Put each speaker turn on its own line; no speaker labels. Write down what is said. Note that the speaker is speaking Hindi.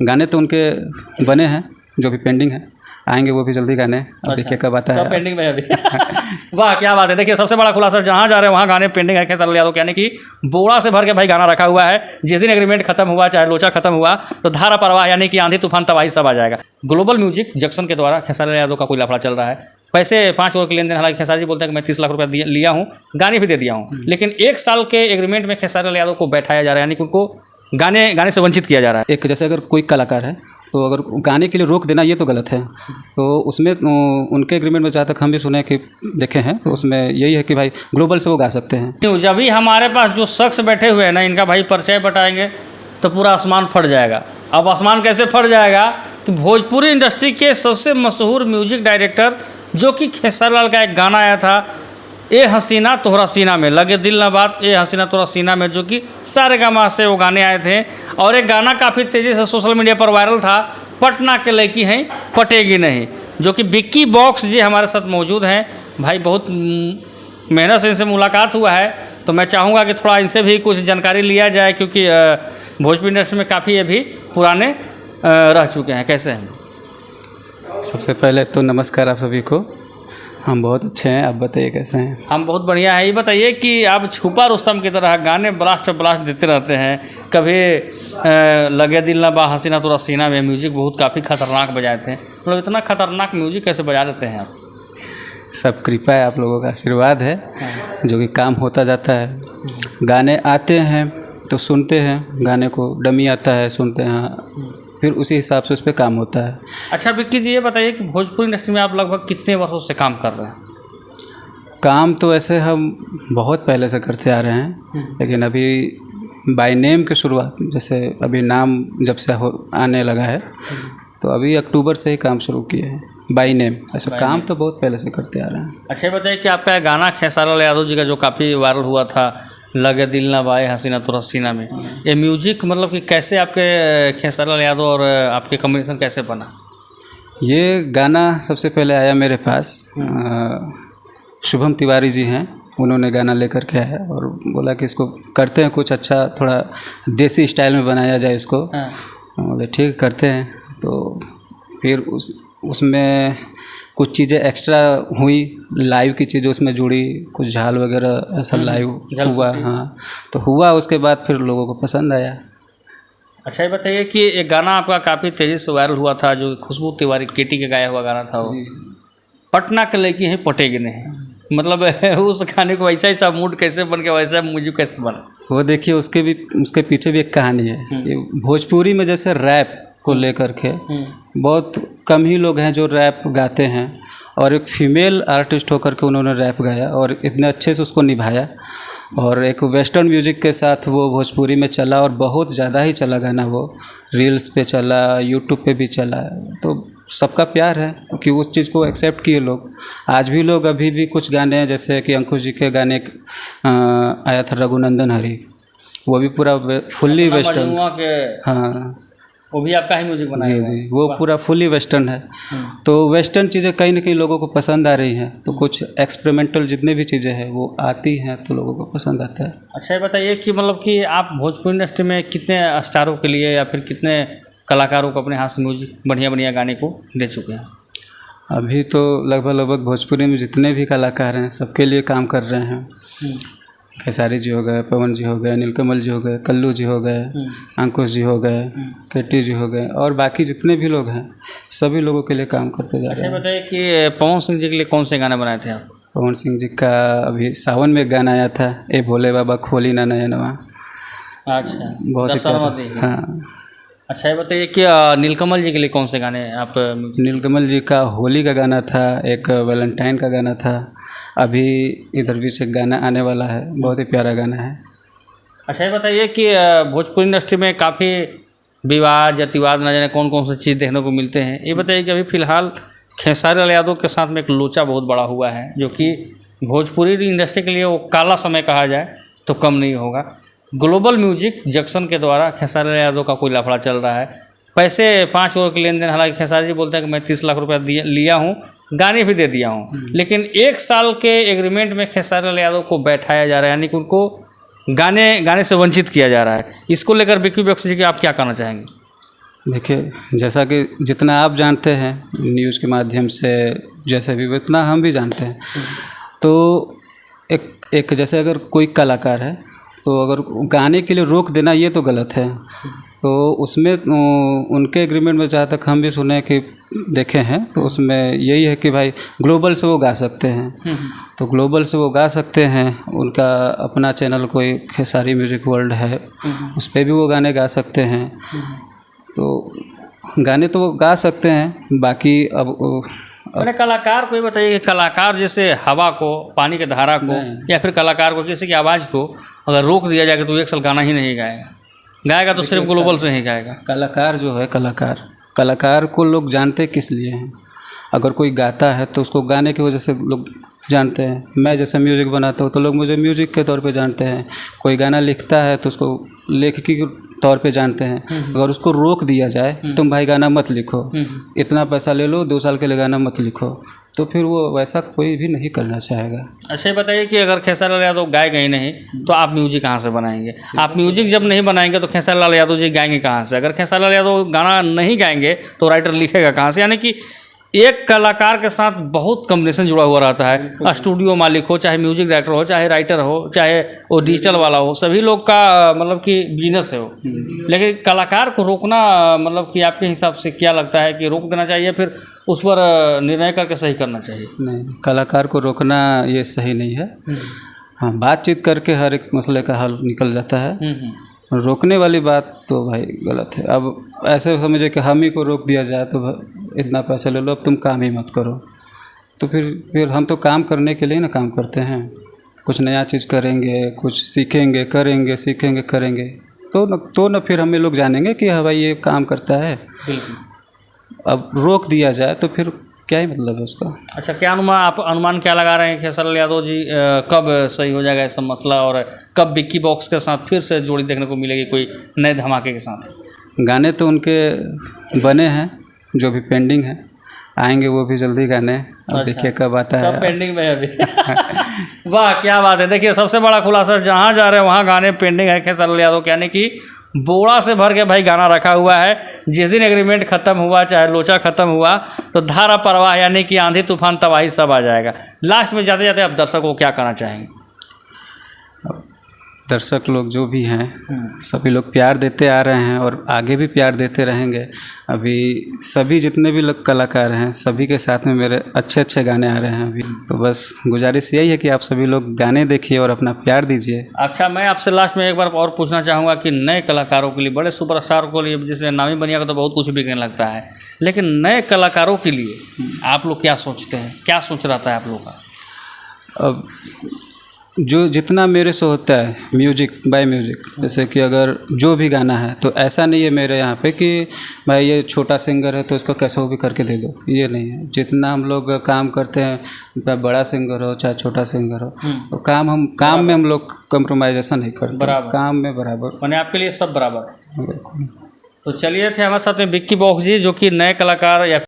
गाने तो उनके बने हैं, जो भी पेंडिंग है आएंगे वो भी जल्दी गाने। अब देखिए कब आता है।
पेंडिंग में अभी वाह क्या बात है। देखिए सबसे बड़ा खुलासा, जहाँ जा रहे हैं वहाँ गाने पेंडिंग है खेसारी लाल यादव, यानी कि बोरा से भर के भाई गाना रखा हुआ है। जिस दिन एग्रीमेंट खत्म हुआ, चाहे लोचा खत्म हुआ, तो धारा प्रवाह यानी कि आंधी तूफान तबाही सब आ जाएगा। ग्लोबल म्यूजिक जंक्शन के द्वारा खेसारी लाल यादव का कोई लफड़ा चल रहा है। पैसे 5 करोड़ के लेन देन, हालांकि खेसारी जी बोलते हैं कि मैं 30 लाख रुपया लिया हूँ, गाने भी दे दिया हूँ, लेकिन 1 साल के एग्रीमेंट में खेसारी लाल यादव को बैठाया जा रहा है, यानी कि उनको गाने से वंचित किया जा रहा है।
एक जैसे अगर कोई कलाकार है तो अगर गाने के लिए रोक देना ये तो गलत है। तो उसमें उनके एग्रीमेंट में जहाँ तक हम भी सुने कि देखे हैं, तो उसमें यही है कि भाई ग्लोबल से वो गा सकते हैं।
जब भी हमारे पास जो शख्स बैठे हुए हैं ना, इनका भाई परिचय बताएंगे तो पूरा आसमान फट जाएगा। अब आसमान कैसे फट जाएगा कि भोजपुरी इंडस्ट्री के सबसे मशहूर म्यूजिक डायरेक्टर, जो कि खेसारी लाल का एक गाना आया था ए हसीना तोहरा सीना में, लगे दिल ना बात ए हसीना तोहरा सीना में, जो कि सारेगामा से वो गाने आए थे। और एक गाना काफ़ी तेज़ी से सोशल मीडिया पर वायरल था, पटना के लड़की हैं पटेगी नहीं, जो कि विक्की बॉक्स जी हमारे साथ मौजूद हैं। भाई बहुत मेहनत से इनसे मुलाकात हुआ है, तो मैं चाहूँगा कि थोड़ा इनसे भी कुछ जानकारी लिया जाए, क्योंकि भोजपुरी इंडस्ट्री में काफ़ी ये भी पुराने रह चुके हैं। कैसे हैं?
सबसे पहले तो नमस्कार आप सभी को। हम बहुत अच्छे हैं, आप बताइए कैसे हैं?
हम बहुत बढ़िया हैं। ये बताइए कि आप छुपा रुस्तम की तरह गाने ब्लास्ट देते रहते हैं, कभी लगे दिल ना बा हसीना तोरा सीना में, म्यूजिक बहुत काफ़ी खतरनाक बजाए थे। मतलब इतना खतरनाक म्यूजिक कैसे बजा लेते हैं आप?
सब कृपा है, आप लोगों का आशीर्वाद है, जो कि काम होता जाता है। गाने आते हैं तो सुनते हैं, गाने को डमी आता है सुनते हैं, फिर उसी हिसाब से उस पर काम होता है।
अच्छा विक्की जी, ये बताइए कि भोजपुरी इंडस्ट्री में आप लगभग कितने वर्षों से काम कर रहे हैं?
काम तो ऐसे हम बहुत पहले से करते आ रहे हैं, लेकिन अभी बाय नेम की शुरुआत, जैसे अभी नाम जब से आने लगा है, तो अभी अक्टूबर से ही काम शुरू किए हैं बाय नेम। ऐसे काम तो बहुत पहले से करते आ रहे हैं।
अच्छा ये बताइए कि आपका गाना खेसारी लाल यादव जी का जो काफ़ी वायरल हुआ था, लगे दिल ना बाए हसीना तोरा सीना में, ये म्यूजिक मतलब कि कैसे आपके खेसारी लाल यादव और आपके कॉम्बिनेशन कैसे बना?
ये गाना सबसे पहले आया मेरे पास, शुभम तिवारी जी हैं, उन्होंने गाना लेकर के आया और बोला कि इसको करते हैं कुछ अच्छा, थोड़ा देसी स्टाइल में बनाया जाए इसको। बोले ठीक करते हैं। तो फिर उसमें कुछ चीज़ें एक्स्ट्रा हुई, लाइव की चीज़ें उसमें जुड़ी, कुछ झाल वगैरह ऐसा लाइव हुआ। हाँ, तो हुआ, उसके बाद फिर लोगों को पसंद आया।
अच्छा ये बताइए कि एक गाना आपका काफ़ी तेज़ी से वायरल हुआ था, जो खुशबू तिवारी केटी के गाया हुआ गाना था, वो पटना के लड़की है पटेगी नहीं। मतलब उस गाने को वैसा ही सा मूड कैसे बन गया, वैसा म्यूजिक कैसे बना? वो
देखिए उसके पीछे भी एक कहानी है। ये भोजपुरी में जैसे रैप को लेकर के बहुत कम ही लोग हैं जो रैप गाते हैं, और एक फीमेल आर्टिस्ट होकर के उन्होंने रैप गाया और इतने अच्छे से उसको निभाया, और एक वेस्टर्न म्यूजिक के साथ वो भोजपुरी में चला और बहुत ज़्यादा ही चला गाना। वो रील्स पे चला, यूट्यूब पे भी चला, तो सबका प्यार है क्योंकि उस चीज़ को एक्सेप्ट किए लोग। आज भी लोग अभी भी कुछ गाने हैं, जैसे कि अंकुश जी के गाने आया था रघुनंदन हरी, वो भी पूरा फुल्ली वेस्टर्न। हाँ,
वो भी आपका ही म्यूजिक बनाया?
जी जी, वो पूरा फुली वेस्टर्न है। तो वेस्टर्न चीज़ें कहीं ना कहीं लोगों को पसंद आ रही हैं, तो कुछ एक्सपेरिमेंटल जितने भी चीज़ें हैं वो आती हैं तो लोगों को पसंद आता है।
अच्छा ये बताइए कि मतलब कि आप भोजपुरी इंडस्ट्री में कितने स्टारों के लिए या फिर कितने कलाकारों को अपने हाथ से म्यूजिक बढ़िया गाने को दे चुके हैं?
अभी तो लगभग भोजपुरी में जितने भी कलाकार हैं सबके लिए काम कर रहे हैं। खेसारी जी हो गए, पवन जी हो गए, नीलकमल जी हो गए, कल्लू जी हो गए, अंकुश जी हो गए, केटी जी हो गए, और बाकी जितने भी लोग हैं सभी लोगों के लिए काम करते जा रहे हैं।
अच्छा बताइए कि पवन सिंह जी के लिए कौन से गाने बनाए थे आप?
पवन सिंह जी का अभी सावन में गाना आया था, ए भोले बाबा खोली ना नया नवा।
अच्छा,
बहुत ही हाँ।
अच्छा ये बताइए कि नीलकमल जी के लिए कौन से गाने आप?
नीलकमल जी का होली का गाना था, एक वैलेंटाइन का गाना था, अभी इधर भी से गाना आने वाला है, बहुत ही प्यारा गाना है।
अच्छा ये बताइए कि भोजपुरी इंडस्ट्री में काफ़ी विवाद जातिवाद न जाने कौन कौन सी चीज़ देखने को मिलते हैं। ये बताइए कि अभी फ़िलहाल खेसारी लाल यादव के साथ में एक लोचा बहुत बड़ा हुआ है, जो कि भोजपुरी इंडस्ट्री के लिए वो काला समय कहा जाए तो कम नहीं होगा। ग्लोबल म्यूजिक जंक्शन के द्वारा खेसारी लाल यादव का कोई लफड़ा चल रहा है। पैसे 5 करोड़ के लेन देन, हालांकि खेसारी जी बोलते हैं कि मैं 30 लाख रुपया लिया हूँ, गाने भी दे दिया हूँ, लेकिन 1 साल के एग्रीमेंट में खेसारी लाल यादव को बैठाया जा रहा है, यानी कि उनको गाने से वंचित किया जा रहा है। इसको लेकर विक्की बॉक्स जी के आप क्या कहना चाहेंगे?
देखिए, जैसा कि जितना आप जानते हैं न्यूज़ के माध्यम से, जैसे भी उतना हम भी जानते हैं, तो एक जैसे अगर कोई कलाकार है तो अगर गाने के लिए रोक देना ये तो गलत है। तो उसमें उनके एग्रीमेंट में जहाँ तक हम भी सुने कि देखे हैं, तो उसमें यही है कि भाई ग्लोबल से वो गा सकते हैं, तो ग्लोबल से वो गा सकते हैं। उनका अपना चैनल कोई खेसारी म्यूज़िक वर्ल्ड है, उस पर भी वो गाने गा सकते हैं। तो गाने तो वो गा सकते हैं, बाकी अब
मैंने कलाकार को ये बताइए कि कलाकार जैसे हवा को, पानी के धारा को, या फिर कलाकार को किसी की आवाज़ को अगर रोक दिया जाए तो 1 साल गाना ही नहीं गाएगा तो सिर्फ ग्लोबल से ही गाएगा।
कलाकार जो है, कलाकार को लोग जानते किस लिए हैं? अगर कोई गाता है तो उसको गाने की वजह से लोग जानते हैं। मैं जैसे म्यूज़िक बनाता हूँ तो लोग मुझे म्यूज़िक के तौर पे जानते हैं। कोई गाना लिखता है तो उसको लेखकी के तौर पे जानते हैं। अगर उसको रोक दिया जाए, तुम भाई गाना मत लिखो, इतना पैसा ले लो, 2 साल के लिए गाना मत लिखो, तो फिर वो वैसा कोई भी नहीं करना चाहेगा।
अच्छा, ये बताइए कि अगर खेसारी लाल यादव गाएगा ही नहीं तो आप म्यूजिक कहाँ से बनाएंगे? आप म्यूजिक जब नहीं बनाएंगे तो खेसारी लाल यादव जी गाएंगे कहाँ से? अगर खेसारी लाल यादव गाना नहीं गाएंगे तो राइटर लिखेगा कहाँ से? यानी कि एक कलाकार के साथ बहुत कॉम्बिनेशन जुड़ा हुआ रहता है। स्टूडियो मालिक हो, चाहे म्यूजिक डायरेक्टर हो, चाहे राइटर हो, चाहे वो डिजिटल वाला हो, सभी लोग का मतलब कि बिजनेस है वो। लेकिन कलाकार को रोकना, मतलब कि आपके हिसाब से क्या लगता है कि रोक देना चाहिए, फिर उस पर निर्णय करके सही करना चाहिए?
नहीं, कलाकार को रोकना ये सही नहीं है। हाँ, बातचीत करके हर एक मसले का हल निकल जाता है। रोकने वाली बात तो भाई गलत है। अब ऐसे समझे कि हम ही को रोक दिया जाए तो इतना पैसा ले लो, अब तुम काम ही मत करो, तो फिर हम तो काम करने के लिए ना काम करते हैं। कुछ नया चीज़ करेंगे, कुछ सीखेंगे, करेंगे तो न फिर हमें लोग जानेंगे कि हाँ भाई ये काम करता है। अब रोक दिया जाए तो फिर क्या ही मतलब है उसका।
अच्छा, क्या अनुमान क्या लगा रहे हैं खेसारी लाल यादव जी, कब सही हो जाएगा ऐसा मसला, और कब विक्की बॉक्स के साथ फिर से जोड़ी देखने को मिलेगी कोई नए धमाके के साथ?
गाने तो उनके बने हैं, जो भी पेंडिंग है, आएंगे वो भी जल्दी गाने। अब
अच्छा,
देखिए कब आता है।
सब पेंडिंग में है अभी। वाह, क्या बात है। देखिए, सबसे बड़ा खुलासा, जहाँ जा रहे हैं वहाँ गाने पेंडिंग है खेसारी लाल यादव के, यानी कि बोड़ा से भर के भाई गाना रखा हुआ है। जिस दिन एग्रीमेंट ख़त्म हुआ, चाहे लोचा ख़त्म हुआ, तो धारा प्रवाह यानी कि आंधी तूफान तबाही सब आ जाएगा। लास्ट में जाते जाते आप दर्शकों को क्या कहना चाहेंगे?
दर्शक लोग जो भी हैं, सभी लोग प्यार देते आ रहे हैं और आगे भी प्यार देते रहेंगे। अभी सभी जितने भी लोग कलाकार हैं, सभी के साथ में मेरे अच्छे गाने आ रहे हैं अभी। तो बस गुजारिश यही है कि आप सभी लोग गाने देखिए और अपना प्यार दीजिए।
अच्छा, मैं आपसे लास्ट में एक बार और पूछना चाहूँगा कि नए कलाकारों के लिए, बड़े सुपरस्टार को लिए जैसे नामी बनिएगा तो बहुत कुछ बिकने लगता है, लेकिन नए कलाकारों के लिए आप लोग क्या सोचते हैं? क्या सोच रहता है आप लोगों का?
अब जो जितना मेरे से होता है म्यूजिक बाय म्यूजिक, जैसे कि अगर जो भी गाना है तो ऐसा नहीं है मेरे यहाँ पे कि भाई ये छोटा सिंगर है तो इसको कैसे भी करके दे दो, ये नहीं है। जितना हम लोग काम करते हैं, चाहे बड़ा सिंगर हो चाहे छोटा सिंगर हो, तो काम में हम लोग कंप्रोमाइजेशन नहीं करते, काम में बराबर।
मैंने आपके लिए सब बराबर। तो चलिए, थे हमारे साथ में विक्की बॉक्स जी, जो कि नए कलाकार या